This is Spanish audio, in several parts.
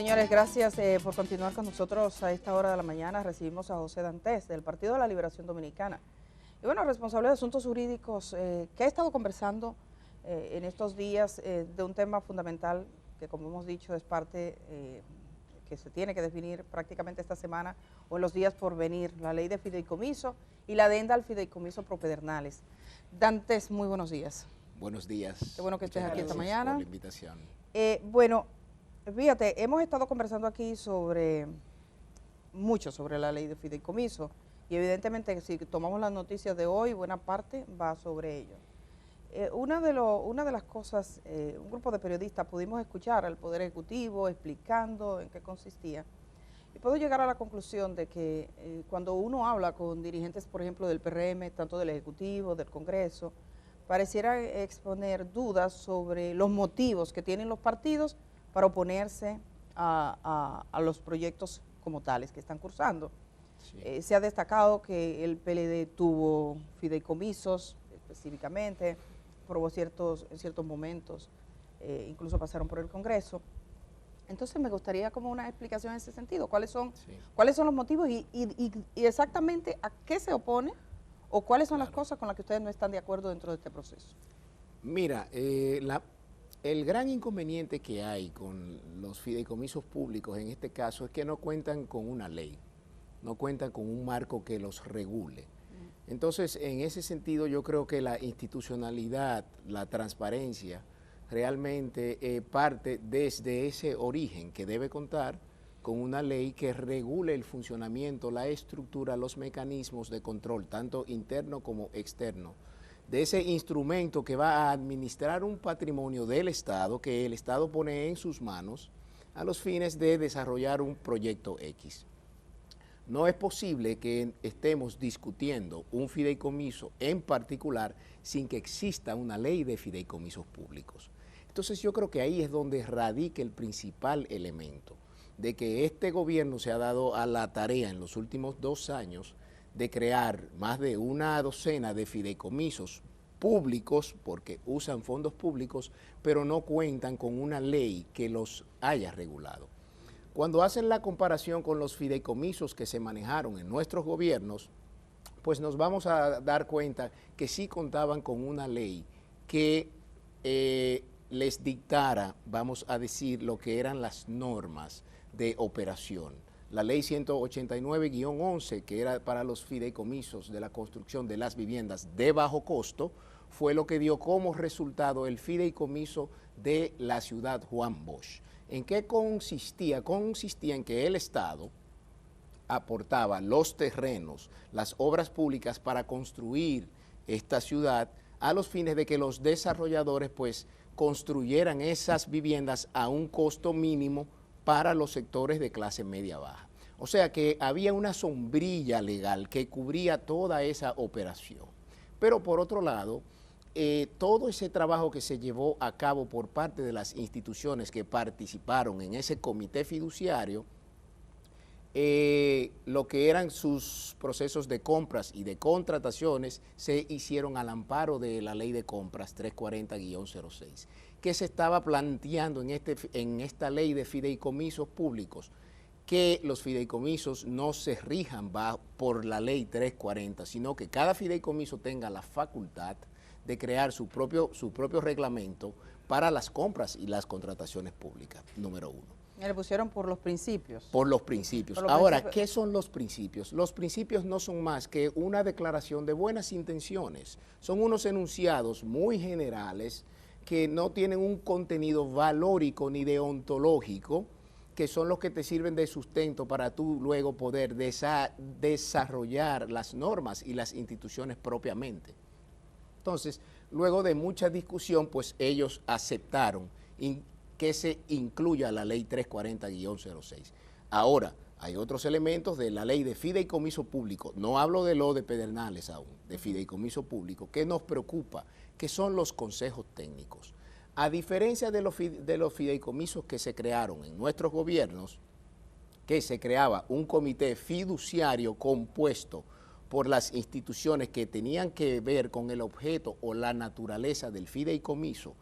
señores, gracias por continuar con nosotros a esta hora de la mañana. Recibimos a José Dantes, del Partido de la Liberación Dominicana. Y bueno, responsable de asuntos jurídicos, que ha estado conversando en estos días de un tema fundamental que, como hemos dicho, es parte que se tiene que definir prácticamente esta semana o en los días por venir, la ley de fideicomiso y la adenda al fideicomiso pro pedernales. Dantes, muy buenos días. Buenos días. Qué bueno que estés aquí esta mañana. Gracias por la invitación. Bueno, fíjate, hemos estado conversando aquí mucho sobre la ley de fideicomiso y evidentemente si tomamos las noticias de hoy, buena parte va sobre ello. Una de las cosas, un grupo de periodistas pudimos escuchar al Poder Ejecutivo explicando en qué consistía y puedo llegar a la conclusión de que cuando uno habla con dirigentes, por ejemplo, del PRM, tanto del Ejecutivo, del Congreso, pareciera exponer dudas sobre los motivos que tienen los partidos para oponerse a los proyectos como tales que están cursando. Sí. Se ha destacado que el PLD tuvo fideicomisos específicamente, probó en ciertos momentos, incluso pasaron por el Congreso. Entonces me gustaría como una explicación en ese sentido. ¿Cuáles son los motivos y exactamente a qué se opone o cuáles son las cosas con las que ustedes no están de acuerdo dentro de este proceso? Mira, el gran inconveniente que hay con los fideicomisos públicos en este caso es que no cuentan con una ley, no cuentan con un marco que los regule. Entonces, en ese sentido, yo creo que la institucionalidad, la transparencia, realmente parte desde ese origen que debe contar con una ley que regule el funcionamiento, la estructura, los mecanismos de control, tanto interno como externo, de ese instrumento que va a administrar un patrimonio del Estado, que el Estado pone en sus manos a los fines de desarrollar un proyecto X. No es posible que estemos discutiendo un fideicomiso en particular sin que exista una ley de fideicomisos públicos. Entonces yo creo que ahí es donde radica el principal elemento de que este gobierno se ha dado a la tarea en los últimos 2 años de crear más de una docena de fideicomisos públicos, porque usan fondos públicos, pero no cuentan con una ley que los haya regulado. Cuando hacen la comparación con los fideicomisos que se manejaron en nuestros gobiernos, pues nos vamos a dar cuenta que sí contaban con una ley que les dictara, vamos a decir, lo que eran las normas de operación. La ley 189-11, que era para los fideicomisos de la construcción de las viviendas de bajo costo, fue lo que dio como resultado el fideicomiso de la ciudad Juan Bosch. ¿En qué consistía? Consistía en que el Estado aportaba los terrenos, las obras públicas para construir esta ciudad a los fines de que los desarrolladores pues construyeran esas viviendas a un costo mínimo para los sectores de clase media baja. O sea que había una sombrilla legal que cubría toda esa operación. Pero por otro lado, todo ese trabajo que se llevó a cabo por parte de las instituciones que participaron en ese comité fiduciario, lo que eran sus procesos de compras y de contrataciones se hicieron al amparo de la ley de compras 340-06, que se estaba planteando en esta ley de fideicomisos públicos, que los fideicomisos no se rijan por la ley 340, sino que cada fideicomiso tenga la facultad de crear su propio reglamento para las compras y las contrataciones públicas, número 1. Le pusieron por los principios. Por los principios. Ahora, ¿qué son los principios? Los principios no son más que una declaración de buenas intenciones. Son unos enunciados muy generales que no tienen un contenido valórico ni deontológico, que son los que te sirven de sustento para tú luego poder desarrollar las normas y las instituciones propiamente. Entonces, luego de mucha discusión, pues ellos aceptaron que se incluya la ley 340-06. Ahora, hay otros elementos de la ley de fideicomiso público, no hablo de lo de Pedernales aún, de fideicomiso público, que nos preocupa, que son los consejos técnicos. A diferencia de los fideicomisos que se crearon en nuestros gobiernos, que se creaba un comité fiduciario compuesto por las instituciones que tenían que ver con el objeto o la naturaleza del fideicomiso,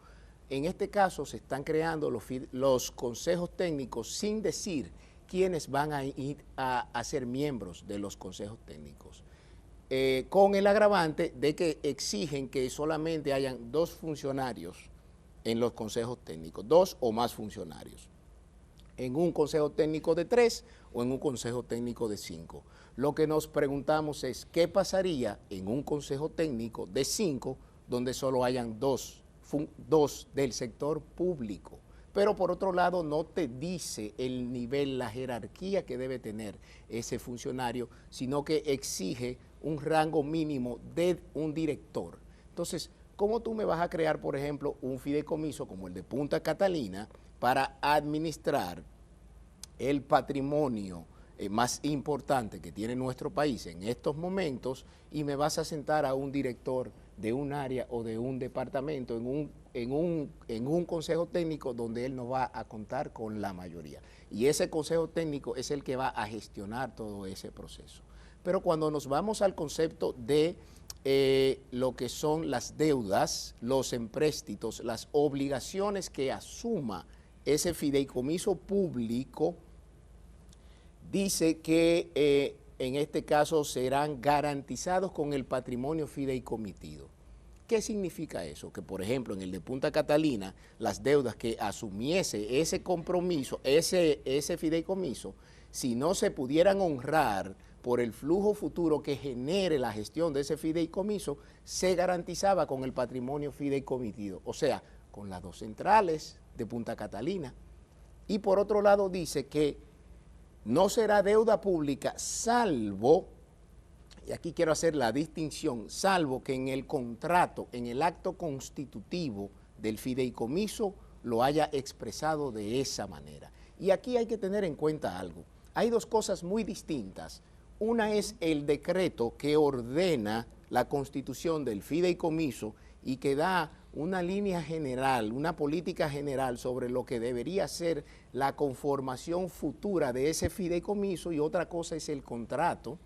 en este caso se están creando los consejos técnicos sin decir quiénes van a ir a ser miembros de los consejos técnicos, con el agravante de que exigen que solamente hayan 2 funcionarios en los consejos técnicos, 2 o más funcionarios, en un consejo técnico de 3 o en un consejo técnico de 5. Lo que nos preguntamos es, ¿qué pasaría en un consejo técnico de 5 donde solo hayan 2 del sector público? Pero por otro lado no te dice el nivel, la jerarquía que debe tener ese funcionario, sino que exige un rango mínimo de un director. Entonces, ¿cómo tú me vas a crear, por ejemplo, un fideicomiso como el de Punta Catalina para administrar el patrimonio más importante que tiene nuestro país en estos momentos, y me vas a sentar a un director de un área o de un departamento en un consejo técnico donde él no va a contar con la mayoría? Y ese consejo técnico es el que va a gestionar todo ese proceso. Pero cuando nos vamos al concepto de lo que son las deudas, los empréstitos, las obligaciones que asuma ese fideicomiso público, dice que en este caso serán garantizados con el patrimonio fideicomitido. ¿Qué significa eso? Que, por ejemplo, en el de Punta Catalina, las deudas que asumiese ese compromiso, ese fideicomiso, si no se pudieran honrar por el flujo futuro que genere la gestión de ese fideicomiso, se garantizaba con el patrimonio fideicomitido, o sea, con las 2 centrales de Punta Catalina. Y por otro lado dice que no será deuda pública salvo, y aquí quiero hacer la distinción, salvo que en el contrato, en el acto constitutivo del fideicomiso lo haya expresado de esa manera. Y aquí hay que tener en cuenta algo. Hay 2 cosas muy distintas. Una es el decreto que ordena la constitución del fideicomiso y que da una línea general, una política general sobre lo que debería ser la conformación futura de ese fideicomiso, y otra cosa es el contrato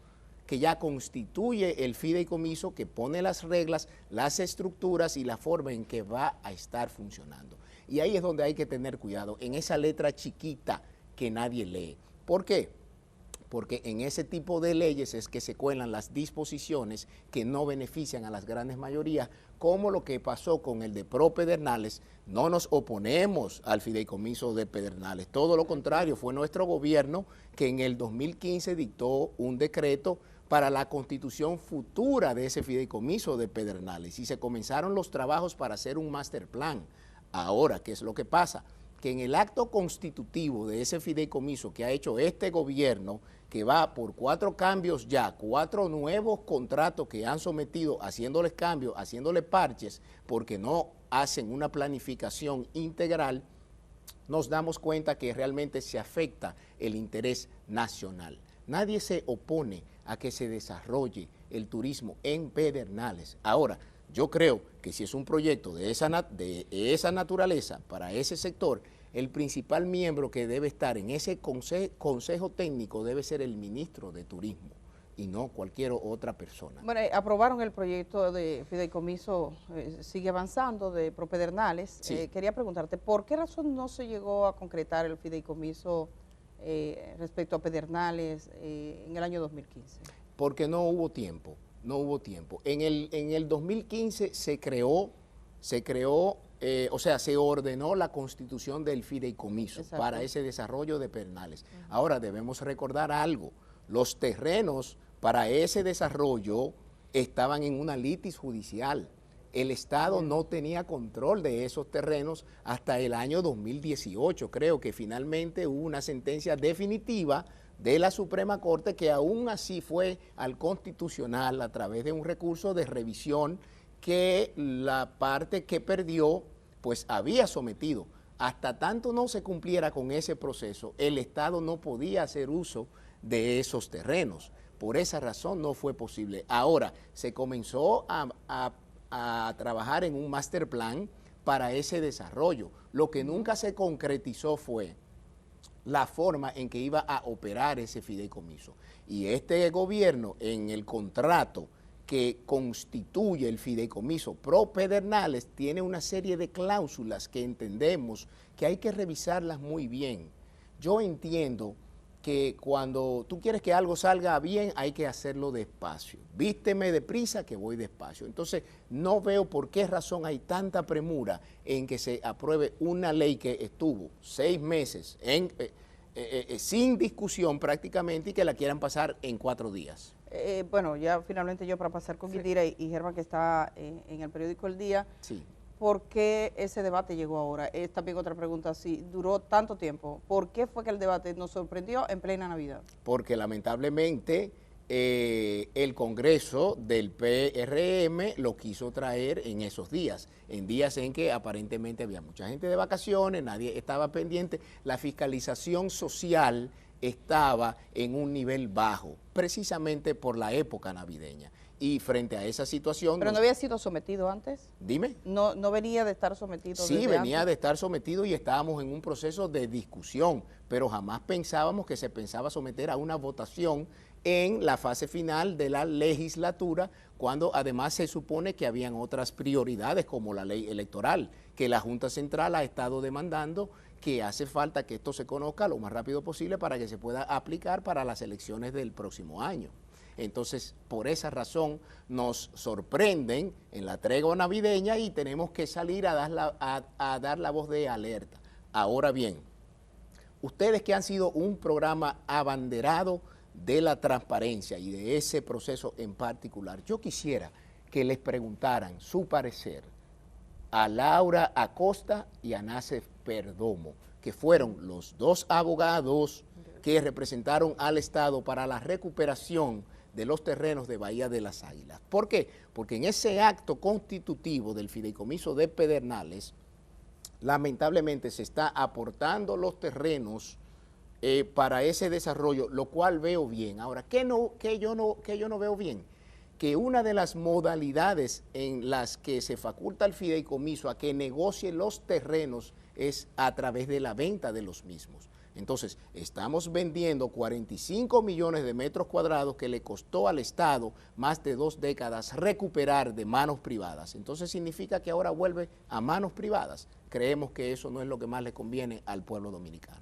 que ya constituye el fideicomiso, que pone las reglas, las estructuras y la forma en que va a estar funcionando. Y ahí es donde hay que tener cuidado, en esa letra chiquita que nadie lee. ¿Por qué? Porque en ese tipo de leyes es que se cuelan las disposiciones que no benefician a las grandes mayorías, como lo que pasó con el de Pro Pedernales. No nos oponemos al fideicomiso de Pedernales, todo lo contrario, fue nuestro gobierno que en el 2015 dictó un decreto para la constitución futura de ese fideicomiso de Pedernales, y se comenzaron los trabajos para hacer un master plan. Ahora, ¿qué es lo que pasa? Que en el acto constitutivo de ese fideicomiso que ha hecho este gobierno, que va por 4 cambios ya, 4 nuevos contratos que han sometido, haciéndoles cambios, haciéndoles parches, porque no hacen una planificación integral, nos damos cuenta que realmente se afecta el interés nacional. Nadie se opone a que se desarrolle el turismo en Pedernales. Ahora, yo creo que si es un proyecto de esa naturaleza para ese sector, el principal miembro que debe estar en ese consejo técnico debe ser el ministro de Turismo y no cualquier otra persona. Bueno, aprobaron el proyecto de fideicomiso, sigue avanzando, de Pro Pedernales. Sí. Quería preguntarte, ¿por qué razón no se llegó a concretar el fideicomiso respecto a Pedernales en el año 2015? Porque no hubo tiempo. No hubo tiempo. En el 2015 se ordenó la constitución del fideicomiso. Exacto. Para ese desarrollo de Pedernales. Ahora debemos recordar algo. Los terrenos para ese desarrollo estaban en una litis judicial. El Estado no tenía control de esos terrenos hasta el año 2018. Creo que finalmente hubo una sentencia definitiva de la Suprema Corte que aún así fue al Constitucional a través de un recurso de revisión que la parte que perdió pues había sometido. Hasta tanto no se cumpliera con ese proceso, el Estado no podía hacer uso de esos terrenos. Por esa razón no fue posible. Ahora se comenzó a trabajar en un master plan para ese desarrollo. Lo que nunca se concretizó fue la forma en que iba a operar ese fideicomiso. Y este gobierno, en el contrato que constituye el fideicomiso pro Pedernales tiene una serie de cláusulas que entendemos que hay que revisarlas muy bien. Yo entiendo que cuando tú quieres que algo salga bien, hay que hacerlo despacio. Vísteme deprisa que voy despacio. Entonces, no veo por qué razón hay tanta premura en que se apruebe una ley que estuvo 6 meses sin discusión prácticamente y que la quieran pasar en 4 días. Bueno, ya finalmente yo para pasar con Guindira y Germán, que está en el periódico El Día. Sí. ¿Por qué ese debate llegó ahora? Es también otra pregunta, si duró tanto tiempo, ¿por qué fue que el debate nos sorprendió en plena Navidad? Porque lamentablemente el Congreso del PRM lo quiso traer en esos días, en días en que aparentemente había mucha gente de vacaciones, nadie estaba pendiente, la fiscalización social estaba en un nivel bajo, precisamente por la época navideña. Y frente a esa situación... ¿Pero no había sido sometido antes? Dime. ¿No venía de estar sometido Sí, desde venía antes? de estar sometido y estábamos en un proceso de discusión, pero jamás pensábamos que se pensaba someter a una votación en la fase final de la legislatura, cuando además se supone que habían otras prioridades como la ley electoral, que la Junta Central ha estado demandando, que hace falta que esto se conozca lo más rápido posible para que se pueda aplicar para las elecciones del próximo año. Entonces, por esa razón, nos sorprenden en la tregua navideña y tenemos que salir a dar la voz de alerta. Ahora bien, ustedes que han sido un programa abanderado de la transparencia y de ese proceso en particular, yo quisiera que les preguntaran su parecer a Laura Acosta y a Nacef Perdomo, que fueron los 2 abogados que representaron al Estado para la recuperación de los terrenos de Bahía de las Águilas. ¿Por qué? Porque en ese acto constitutivo del fideicomiso de Pedernales, lamentablemente se está aportando los terrenos para ese desarrollo, lo cual veo bien. Ahora, ¿qué yo no veo bien? Que una de las modalidades en las que se faculta al fideicomiso a que negocie los terrenos es a través de la venta de los mismos. Entonces, estamos vendiendo 45 millones de metros cuadrados que le costó al Estado más de 2 décadas recuperar de manos privadas. Entonces, significa que ahora vuelve a manos privadas. Creemos que eso no es lo que más le conviene al pueblo dominicano.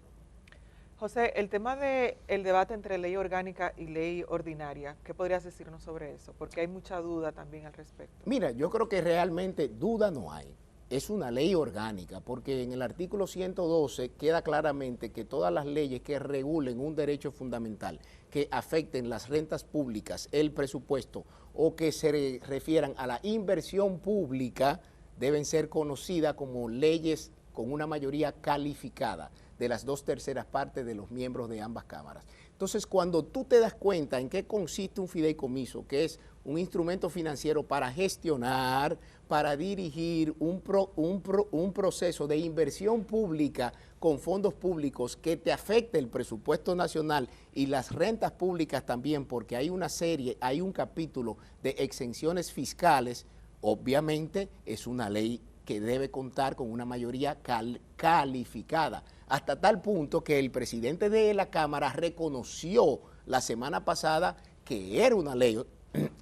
José, el tema del debate entre ley orgánica y ley ordinaria, ¿qué podrías decirnos sobre eso? Porque hay mucha duda también al respecto. Mira, yo creo que realmente duda no hay. Es una ley orgánica, porque en el artículo 112 queda claramente que todas las leyes que regulen un derecho fundamental, que afecten las rentas públicas, el presupuesto o que se refieran a la inversión pública, deben ser conocidas como leyes con una mayoría calificada de las 2/3 partes de los miembros de ambas cámaras. Entonces, cuando tú te das cuenta en qué consiste un fideicomiso, que es un instrumento financiero para gestionar, para dirigir un proceso de inversión pública con fondos públicos que te afecte el presupuesto nacional y las rentas públicas también, porque hay un capítulo de exenciones fiscales, obviamente es una ley que debe contar con una mayoría calificada, hasta tal punto que el presidente de la Cámara reconoció la semana pasada que era una ley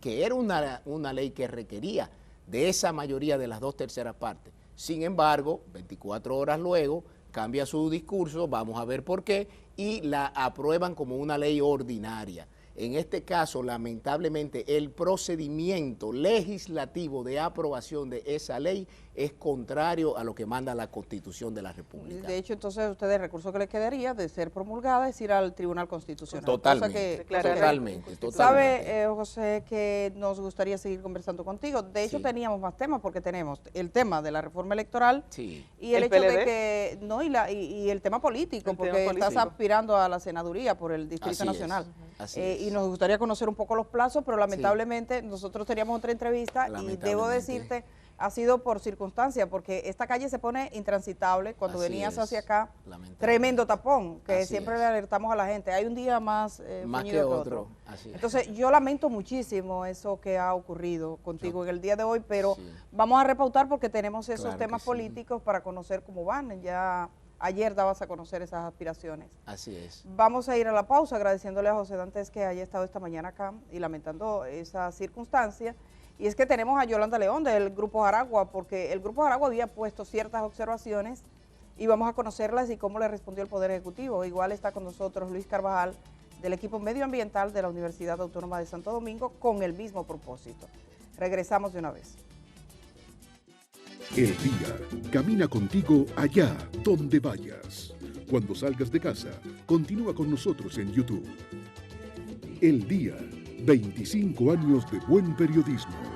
que requería de esa mayoría de las 2/3 partes. Sin embargo, 24 horas luego cambia su discurso, vamos a ver por qué, y la aprueban como una ley ordinaria. En este caso, lamentablemente, el procedimiento legislativo de aprobación de esa ley es contrario a lo que manda la Constitución de la República. De hecho, entonces, ustedes, el recurso que le quedaría de ser promulgada es ir al Tribunal Constitucional. Totalmente, totalmente. Sabe, José, que nos gustaría seguir conversando contigo. De hecho, Sí. teníamos más temas, porque tenemos el tema de la reforma electoral Sí. y el ¿El hecho de PLD? que, no, y el tema político, El porque tema estás político. aspirando a la senaduría por el Distrito Así es, Nacional. así es. Y nos gustaría conocer un poco los plazos, pero lamentablemente nosotros teníamos otra entrevista y debo Lamentablemente. decirte, ha sido por circunstancia, porque esta calle se pone intransitable cuando Así venías es, hacia acá. lamentablemente. Tremendo tapón, que Así siempre es. le alertamos a la gente. Hay un día más, Más fuñido que que otro, así es. Entonces, yo lamento muchísimo eso que ha ocurrido contigo en el día de hoy, pero Sí. vamos a repautar porque tenemos esos Claro temas que sí. políticos para conocer cómo van. Ya Ayer dabas a conocer esas aspiraciones. Así es. Vamos a ir a la pausa agradeciéndole a José Dantes que haya estado esta mañana acá y lamentando esa circunstancia. Y es que tenemos a Yolanda León del Grupo Jaragua, porque el Grupo Jaragua había puesto ciertas observaciones y vamos a conocerlas y cómo le respondió el Poder Ejecutivo. Igual está con nosotros Luis Carvajal del equipo medioambiental de la Universidad Autónoma de Santo Domingo con el mismo propósito. Regresamos de una vez. El día camina contigo allá donde vayas. Cuando salgas de casa, continúa con nosotros en YouTube. El día, 25 años de buen periodismo.